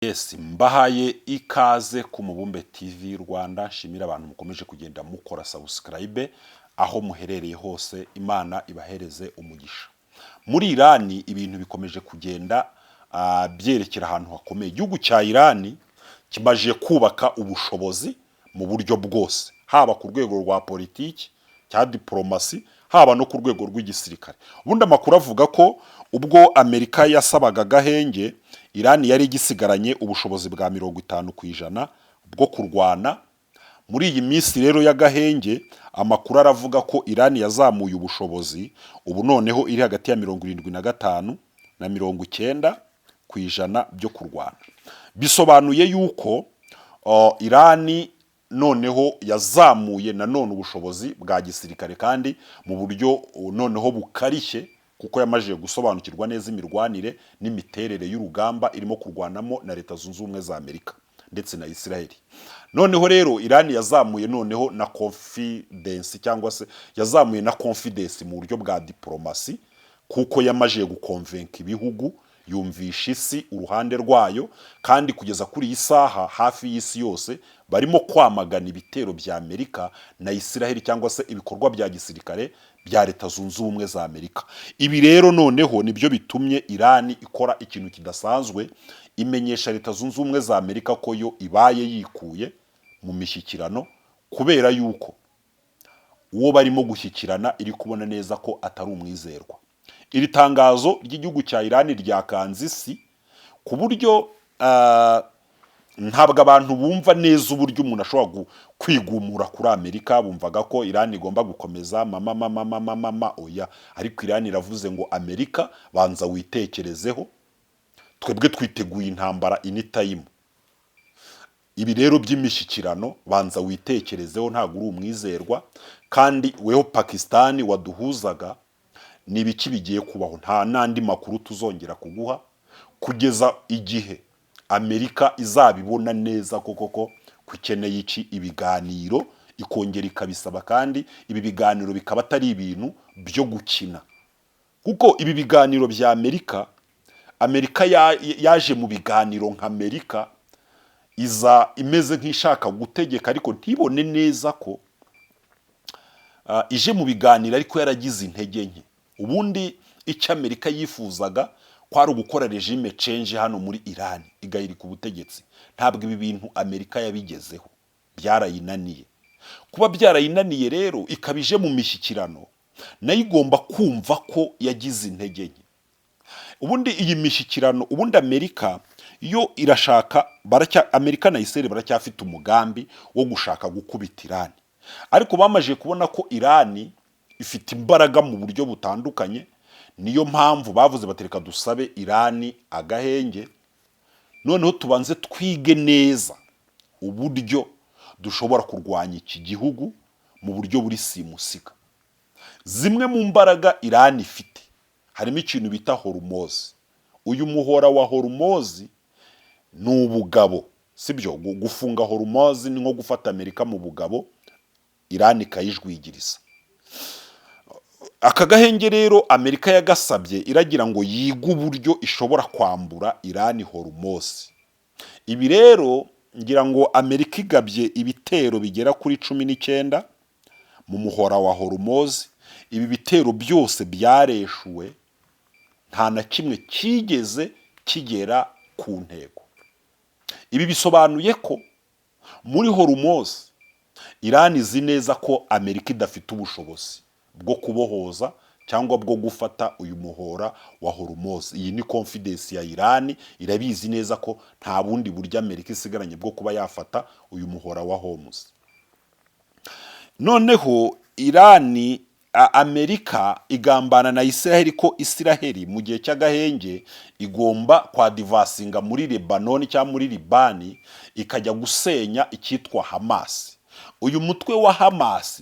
Yes, mbahaye ikaze ku Mubumbe TV Rwanda. Nshimira abantu mukomeje kugenda mukora subscribe aho muherereye hose, Imana ibahereze umugisha. Muri Irani ibintu bikomeje kugenda byerekera ahantu hakomeye. Igihugu cya Irani kimaje kubaka ubushobozi mu buryo bwose, haba ku rwego rwa politiki cya diplomasi, haba no ku rwego rw'igisirikare. Ubundi amakuru avuga ko ubwo Amerika yasabaga agahenge, Irani yari igisigaranye ubushobozi bwa 50% bwo kurwana. Muri iyi minsi rero y'agahenge, amakuru aravuga ko Irani yazamuye ubushobozi, ubu noneho iri hagati ya 75 na 90% byo kurwana. Bisobanuye yuko Irani noneho yazamuye nanone ubushobozi bwa gisirikare, kandi mu buryo noneho bukarishye, kuko yamaje gusobanukirwa neza imirwanire n'imiterere y'urugamba irimo kurwanamo na Leta Zunze Ubumwe za Amerika ndetse na Israeli. Noneho rero Irani yazamuye noneho na confidence, cyangwa se yazamuye na confidence mu buryo bwa diplomasi, kuko yamaje gukonvenka ibihugu, yumvisha isi uruhande rwayo, kandi kugeza kuri iyi saha hafi y'isi yose barimo kwamagana ibitero bya Amerika na Israeli, cyangwa se ibikorwa bya gisirikare bya Leta Zunze Ubumwe za Amerika. Ibi rero noneho nibyo bitumye Irani ikora ikintu kidasanzwe, imenyesha Leta Zunze Ubumwe za Amerika ko yo ibaye yikuye mu mishyikirano, kubera yuko uwo barimo gushyikirana iri kubona neza ko atari umwizerwa. Iri tangazo ry'igihugu cya Irani ryakanze isi ku buryo ntabwo abantu bumva neza uburyo umuntu ashobora kwigumura kuri Amerika. Bumvaga ko Irani igomba gukomeza mama oya, ariko Irani iravuze ngo Amerika banza witekerezeho, twebwe twiteguye intambara anytime. Ibi rero by'imishyikirano banza witekerezeho, ntabwo uri umwizerwa, kandi weho Pakistan waduhuzaga ni ibiki bigiye kubaho. Nta nandi makuru tuzongera kuguha kugeza igihe Amerika izabibona neza koko kukeneye iki ibiganiro, ikongera ikabisaba, kandi ibi biganiro bikaba atari ibintu byo gukina. Kuko ibi biganiro bya Amerika yaje mu biganiro nka Amerika iza imeze nk'ishaka gutegeka, ariko ntibone neza ko ije mu biganiro ariko yaragize intege nke. Ubundi icyo Amerika yifuzaga kwari ugukora regime change hano muri Irani, igahirika ubutegetsi. Ntabwo ibi bintu Amerika yabigezeho, byarayinaniye. Kuba byarayinaniye rero ikabije mu mishyikirano, nayo igomba kumva ko yagize intege nke. Ubundi iyi mishyikirano, ubundi Amerika yo irashaka, Amerika na Israel baracyafite umugambi wo gushaka gukubita Irani, ariko bamaje kubona ko Irani ifite imbaraga mu buryo butandukanye. Niyo mpamvu bavuze batereka dusabe Irani agahenge, noneho tubanze twige neza uburyo dushobora kurwanya iki gihugu mu buryo buri simusiga. Zimwe mu mbaraga Irani ifite harimo ikintu bita Hormuz. Uyu muhora wa Hormuz ni ubugabo, sibyo? Gufunga Hormuz ni nko gufata Amerika mu bugabo, Irani ikayijwigiriza. Aka gahenge rero Amerika yagasabye iragira ngo yige uburyo ishobora kwambura Irani Hormuz. Ibi rero ngira ngo Amerika igabye ibitero bigera kuri 19 mu muhora wa Hormuz. Ibi bitero byose byareshuwe, nta na kimwe kigeze kigera ku ntego. Ibi bisobanuye ko muri Hormuz Irani izi neza ko Amerika idafite ubushobozi bwo kubohoza cyangwa bwo gufata uyu muhora wa Hormuz. Iyi ni confidence ya Irani, irabizi neza ko nta bundi buryo Amerika isigaranye bwo kuba yafata uyu muhora wa Hormuz. Noneho Irani, Amerika igambana na Israel ko Israel mu gihe cy'agahenge igomba kwadivasinga muri Lebanon cyangwa muri Libani, ikajya gusenya icyitwa Hamas. Uyu mutwe wa Hamas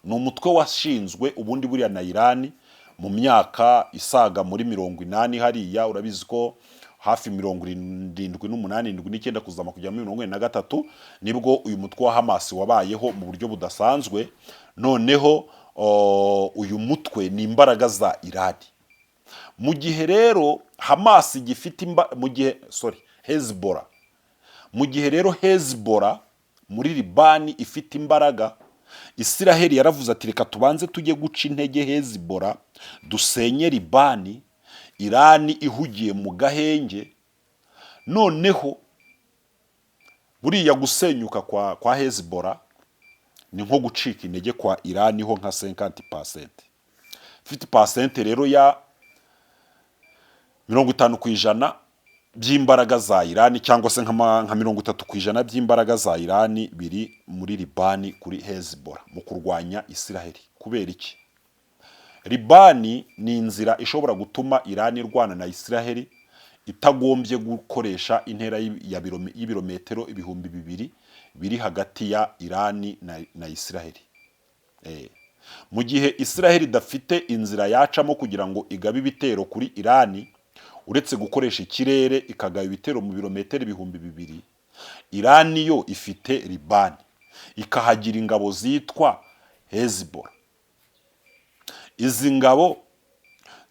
ni umutwe washinzwe ubundi buriya na Irani mu myaka isaga muri 80 hariya. Urabizi ko hafi 78 kuzama kujya muri 43 nibwo uyu mutwe wa Hamas wabayeho mu buryo budasanzwe. Noneho uyu mutwe ni imbaraga za Irani. Mu gihe rero Hamas gifite mu gihe Hezbollah mu gihe rero Hezbollah muri Libani ifite imbaraga, Isiraheli yaravuze ati reka tubanze tujye guca intege Hezbollah dusenye Libani, Irani ihugiye mu gahenge, noneho buriya gusenyuka kwa Hezbollah ni nko gucika intege kwa Irani ho nka 50%. 50% rero ya 50% by'imbaraga za Irani, cyangwa se nka 30% by'imbaraga za Irani biri muri Libani kuri Hezbollah mu kurwanya Isiraheli. Kubera iki? Libani ni inzira ishobora gutuma Irani irwana na Isiraheli itagombye gukoresha intera y'ibirometero 2000 biri hagati ya Irani na Isiraheli. Mu gihe Isiraheli idafite inzira yacamo kugira ngo igabe ibitero kuri Irani, uretse gukoresha ikirere ikagaba ibitero mu birometero 2000, Irani yo ifite Libani ikahagira ingabo zitwa Hezbollah. Izi ngabo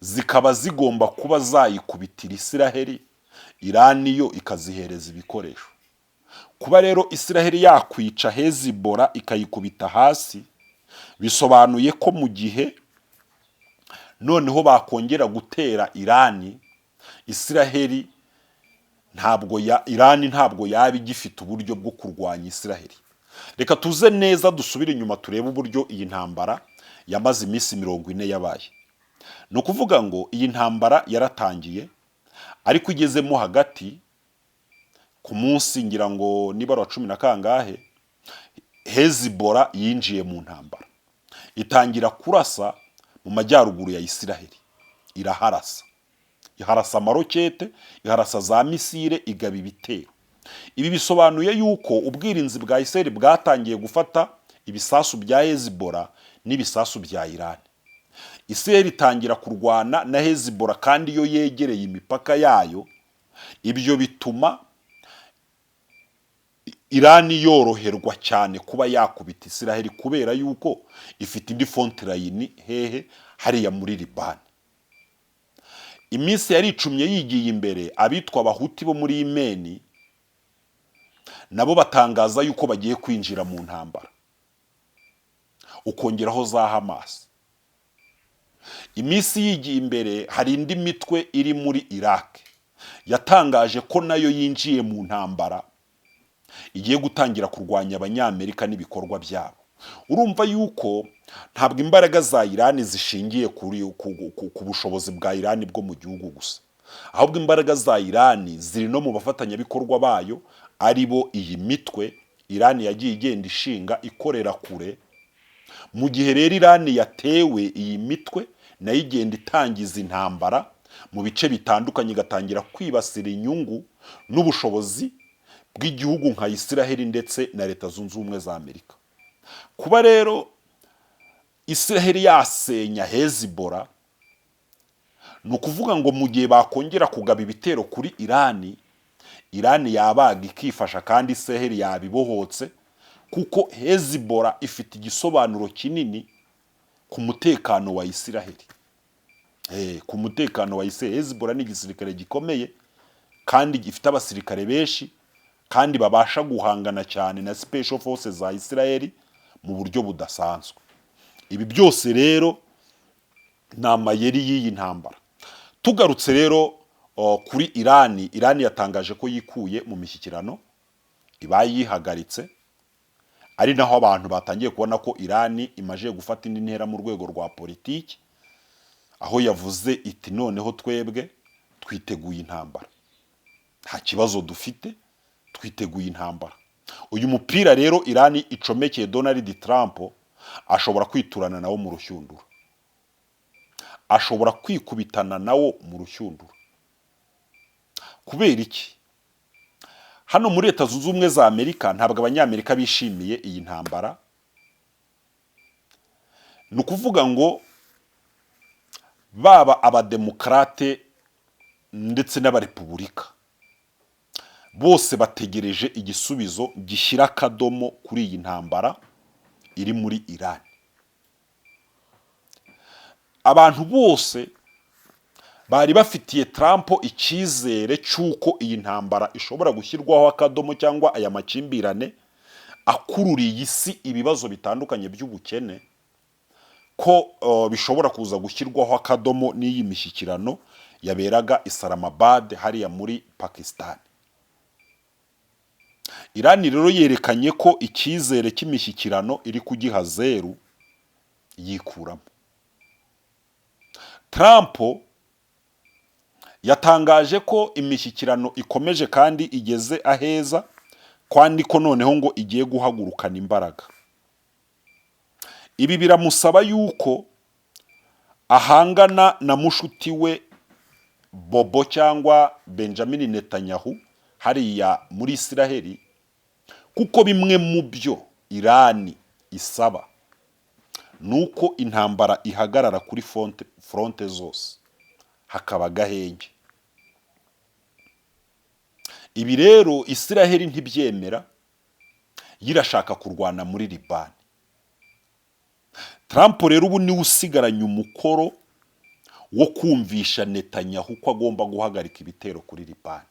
zikaba zigomba kuba zayikubitira Isiraheli, Irani yo ikazihereza ibikoresho. Kuba rero Isiraheli yakwica Hezbollah ikayikubita hasi, bisobanuye ko mu gihe noneho bakongera gutera Irani, Irani ntabwo yaba igifite uburyo bwo kurwanya Isiraheli. Reka tuze neza dusubire inyuma turebe uburyo iyi ntambara yamaze iminsi 40 yabaye. Ni ukuvuga ngo iyi ntambara yaratangiye, ariko igezemo hagati ku munsi ngira ngo niba wa 10 na kangahe, Hezbollah yinjiye mu ntambara, itangira kurasa mu majyaruguru ya Isiraheli, iharasa amarokete, iharasa za misile, igaba ibitero. Ibi bisobanuye yuko ubwirinzi bwa Isiraheli bwatangiye gufata ibisasu bya Hezbollah n'ibisasu bya Irani. Isiraheli itangira kurwana na Hezbollah kandi iyo yegereye imipaka yayo. Ibyo bituma Irani yoroherwa cyane kuba yakubita Isiraheli, kubera yuko ifite indi front line hariya muri Libani. Iminsi yari icumye yigiye imbere, abitwa abahuti bo muri Yemeni nabo batangaza yuko bagiye kwinjira mu ntambara, ukongeraho za Hamas. Iminsi yigiye imbere, hari indi mitwe iri muri Iraq yatangaje ko nayo yinjiye mu ntambara, igiye gutangira kurwanya Abanyamerika n'ibikorwa byabo. Urumva yuko ntabwo imbaraga za Irani zishingiye ku bushobozi bwa Irani bwo mu gihugu gusa, ahubwo imbaraga za Irani ziri no mu bafatanyabikorwa bayo, aribo iyi mitwe Irani yagiye igenda ishinga ikorera kure. Mu gihe rero Irani yatewe, iyi mitwe nayo igenda itangiza intambara mu bice bitandukanye, igatangira kwibasira inyungu n'ubushobozi bw'igihugu nka Isiraheli ndetse na Leta Zunze Ubumwe za Amerika. Kuba rero Isiraheli yasenya Hezbollah, ni ukuvuga ngo mu gihe bakongera kugaba ibitero kuri Irani, Irani yabaga ikifasha kandi Isiraheli yabibohotse, kuko Hezbollah ifite igisobanuro kinini ku mutekano wa Isiraheli. Ku mutekano wa Isiraheli, Hezbollah ni igisirikare gikomeye kandi gifite abasirikare benshi, kandi babasha guhangana cyane na special forces za Isiraheli mu buryo budasanzwe. Ibi byose rero ni amayeri y'iyi ntambara. Tugarutse rero kuri Irani, Irani yatangaje ko yikuye mu mishyikirano, ibaye yihagaritse, ari naho abantu batangiye kubona ko Irani imaje gufata indi ntera mu rwego rwa politiki, aho yavuze iti noneho twebwe twiteguye intambara, nta kibazo dufite, twiteguye intambara. Uyu mupira rero Irani icomekeye Donald Trump ashobora kwiturana nawo mu rushyunduro, ashobora kwikubitana nawo mu rushyunduro. Kubera iki? Hano muri Leta Zunze Ubumwe za Amerika ntabwo Abanyamerika bishimiye iyi ntambara. Ni ukuvuga ngo baba abademokrate ndetse n'abarepubulika bose bategereje igisubizo gishyira akadomo kuri iyi ntambara iri muri Irani. Abantu bose bari bafitiye Trump icyizere cy'uko iyi ntambara ishobora gushyirwaho akadomo cyangwa aya makimbirane akururiye isi ibibazo bitandukanye by'ubukene, ko bishobora kuza gushyirwaho akadomo n'iyi mishyikirano yaberaga Islamabad hariya muri Pakistan. Irani rero yerekanye ko icyizere cy'imishyikirano iri kugiha zeru, yikuramo. Trump yatangaje ko imishyikirano ikomeje kandi igeze aheza, kandi ko noneho ngo igiye guhagurukana imbaraga. Ibi biramusaba yuko ahangana na mushuti we Bobo cyangwa Benjamin Netanyahu hariya muri Isiraheli, kuko bimwe mu byo Irani isaba nuko intambara ihagarara kuri fronte zose, hakaba gahenge. Ibi rero Isiraheli ntibyemera, yirashaka kurwana muri Libani. Trump rero ubu niwe usigaranye umukoro wo kumvisha Netanyahu ko agomba guhagarika ibitero kuri Libani.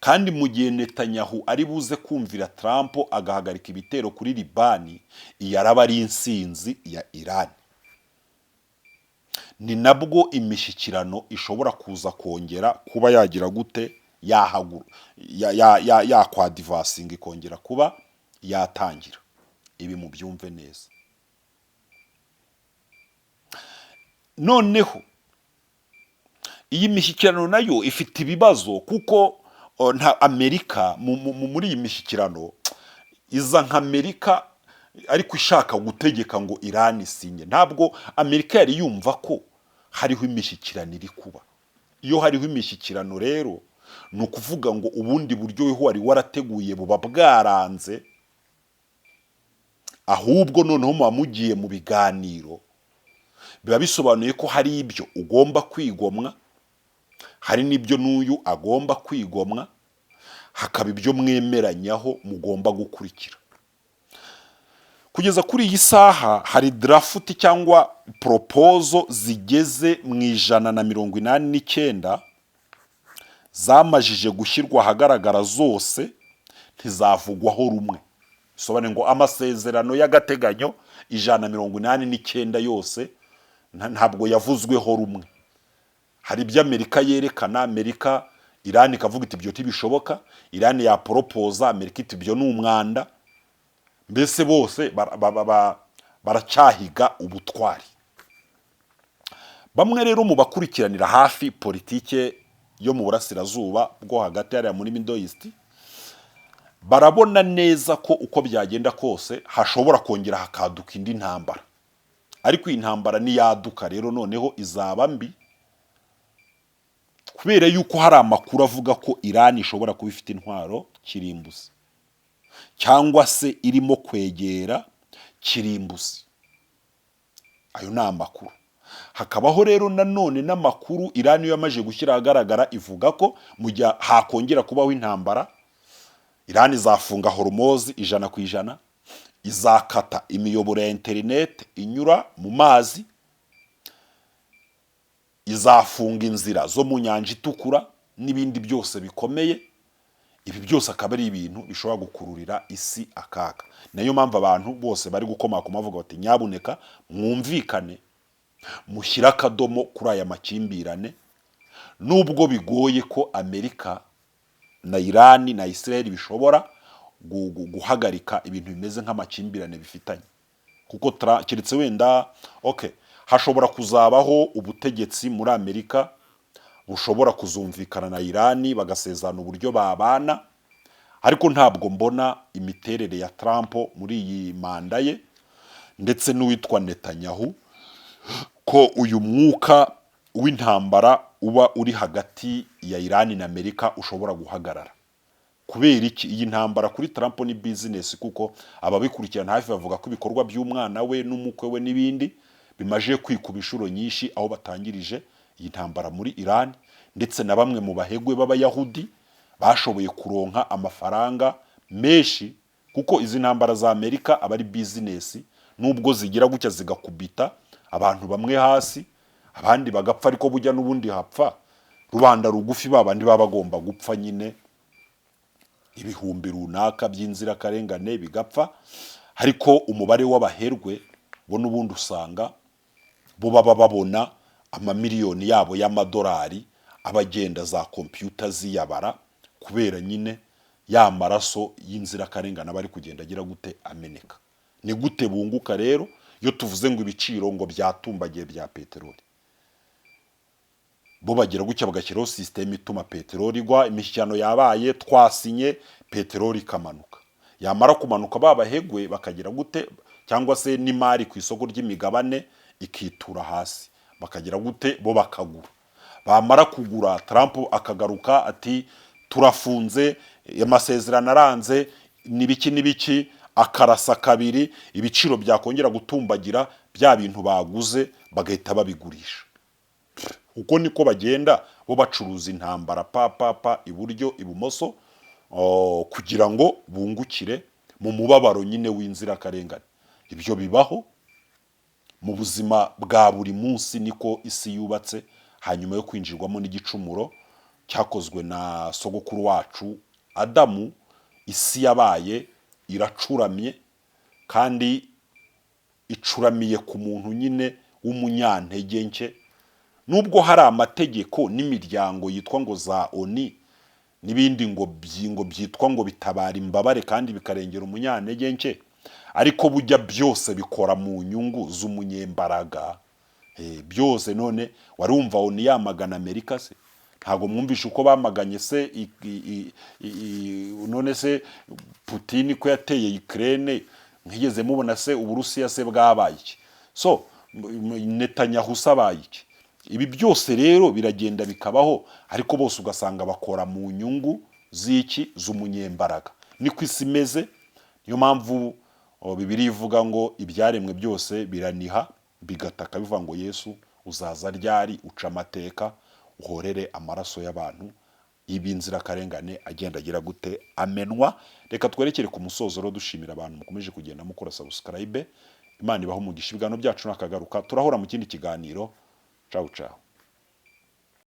Kandi mu gihe Netanyahu ari buze kumvira Trump agahagarika ibitero kuri Libani, yaraba ari insinzi ya Irani. Ni nabwo imishyikirano ishobora kuza kongera kuba yagira gute, yakwadivasing ikongera kuba yatangira. Ibi mu byumve neza. Noneho iyi mishyikirano nayo ifite ibibazo, kuko nta Amerika muri iyi mishyikirano iza nka Amerika ariko ishaka gutegeka ngo Irani sinye. Ntabwo Amerika yari yumva ko hariho imishyikirano iri kuba. Iyo hariho imishyikirano rero ni ukuvuga ngo ubundi buryo wari warateguye buba bwaranze, ahubwo noneho muba mugiye mu biganiro, biba bisobanuye ko hari ibyo ugomba kwigomwa, hari n'ibyo n'uyu agomba kwigomwa, hakaba ibyo mwemeranyaho mugomba gukurikira. Kugeza kuri iyi saha hari draft cyangwa proposal zigeze mu 189 zamajije gushyirwa ahagaragara, zose ntizavugwaho rumwe. Bisobanuye ngo amasezerano y'agateganyo 189 yose ntabwo yavuzweho rumwe. Hari ibyo Amerika yerekana, Irani ikavuga iti ibyo tibishoboka, Irani ya proposa, Amerika iti ibyo ni umwanda. Mbese bose baracyahiga ubutwari. Bamwe rero mu bakurikiranira hafi politike yo mu burasirazuba bwo hagati hariya muri Middle East, barabona neza ko uko byagenda kose hashobora kongera hakaduka indi ntambara. Ariko iyi ntambara niyaduka rero noneho izaba mbi, kubera yuko hari amakuru avuga ko Irani ishobora kuba ifite intwaro kirimbuzi, cyangwa se irimo kwegera kirimbuzi. Ayo ni amakuru. Hakabaho rero nanone n'amakuru Irani yamaje gushyira ahagaragara ivuga ko mu gihe hakongera kubaho intambara, Irani izafunga Hormuz 100%, izakata imiyoboro ya internet inyura mu mazi, izafunga inzira zo mu nyanja itukura n'ibindi byose bikomeye. Ibi byose akaba ari ibintu bishobora gukururira isi akaga. Nayo mpamvu abantu bose bari gukomakoma bavuga bati nyabuneka mwumvikane, mushyira akadomo kuri aya makimbirane, nubwo bigoye ko Amerika na Irani na Israel bishobora guhagarika ibintu bimeze nk'amakimbirane bifitanye. Kuko keretse wenda hashobora kuzabaho ubutegetsi muri Amerika bushobora kuzumvikana na Irani bagasezerana uburyo babana, ariko ntabwo mbona imiterere ya Trump muri iyi manda ye ndetse n'uwitwa Netanyahu ko uyu mwuka w'intambara uba uri hagati ya Irani na Amerika ushobora guhagarara. Kubera iki? Iyi ntambara kuri Trump ni business, kuko ababikurikirana hafi bavuga ko ibikorwa by'umwana we n'umukwe we n'ibindi bimaje kwikuba inshuro nyinshi aho batangirije iyi ntambara muri Irani, ndetse na bamwe mu bahegwe b'Abayahudi bashoboye kuronka amafaranga menshi, kuko izi ntambara za Amerika aba ari business, nubwo zigira gutya zigakubita abantu bamwe hasi, abandi bagapfa, ariko bujya n'ubundi hapfa rubanda rugufi, babandi baba bagomba gupfa nyine ibihumbi runaka by'inzirakarengane bigapfa, ariko umubare w'abaherwe bo n'ubundi usanga bo baba babona amamiliyoni yabo y'amadolari abagenda za kompiyuta ziyabara, kubera nyine ya maraso y'inzirakarengane bari kugenda agira gute ameneka. Ni gute bunguka rero iyo tuvuze ngo ibiciro ngo byatumbagiye bya peteroli? Bo bagira gutya bagashyiraho system ituma peteroli igwa, imishyano yabaye twasinye peteroli ikamanuka, yamara kumanuka babahegwe bakagira gute, cyangwa se n'imari ku isoko ry'imigabane ikitura hasi, bakagira gute bo bakagura. Bamara kugura Trump akagaruka ati turafunze, amasezerano aranze, nibiki akarasa kabiri, ibiciro byakongera gutumbagira, bya bintu baguze bagahita babigurisha. Uko niko bagenda bo bacuruza intambara pa iburyo ibumoso, kugira ngo bungukire mu mubabaro nyine w'inzirakarengane. Ibyo bibaho mu buzima bwa buri munsi, niko isi yubatse. Hanyuma yo kwinjirwamo n'igicumuro cyakozwe na sogokuru wacu Adamu, isi yabaye iracuramye, kandi icuramiye ku muntu nyine w'umunyantege nke. Nubwo hari amategeko n'imiryango yitwa ngo za ONU n'ibindi ngo byitwa ngo bitabara imbabare kandi bikarengera umunyantege nke, ariko bujya byose bikora mu nyungu z'umunyembaraga. Byose none warumva ONU yamagana Amerika se? Ntago mwumvisha uko bamaganye se none se Putin ko yateye Ukraine, nkigeze mubona se Uburusiya se bwabaye iki? So Netanyahu sabaye iki? Ibi byose rero biragenda bikabaho, ariko bose ugasanga bakora mu nyungu z'iki z'umunyembaraga. Niko isi imeze. Niyo mpamvu Bibiliya ivuga ngo ibyaremwe byose biraniha bigataka bivuga ngo Yesu uzaza ryari, uca amateka, uhorere amaraso y'abantu y'ibinzirakarengane agenda agira gute amenwa. Reka twerekere ku musozo ro dushimira abantu mukomeje kugenda mukora subscribe. Imana ibaho umugisha. Ibiganiro byacu nakagaruka, turahora mu kindi kiganiro. Ciao ciao.